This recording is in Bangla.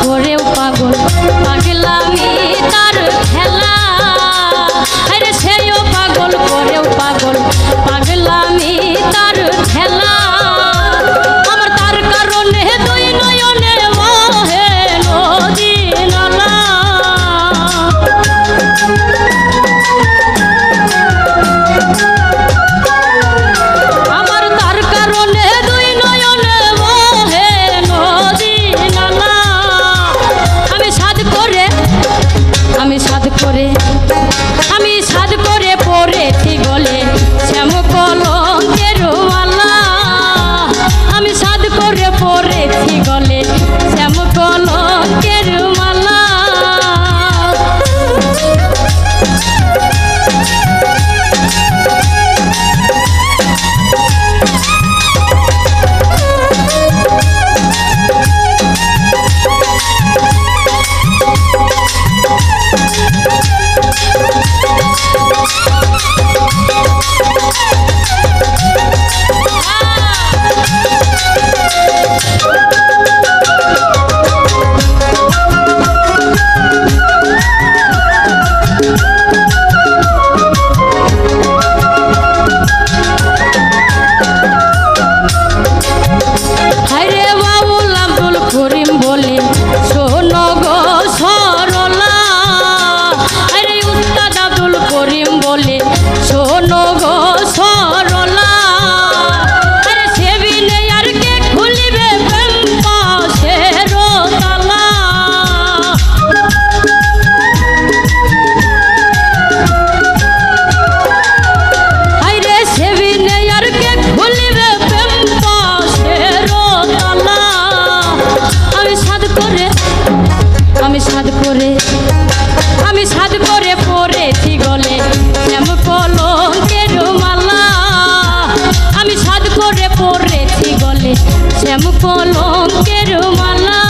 করেও পাগল পাগলামি তার খেলা আরে সেও পাগল করেও পাগল পাগলামি তার খেলা আমার তার কারণে দুই নয়নে বহে নদী নালা আমার তার কারণে দুই নয়নে বহে নদী নালা আমি সাধ করে পড়েছি গলে শ্যাম কলঙ্কের মালা আমি সাধ করে পড়েছি গলে শ্যাম কলঙ্কের মালা আমি সাধ করে পড়েছি গলে শ্যাম কলঙ্কের মালা আমি সাধ করে পড়েছি গলে শ্যাম কলঙ্কের মালা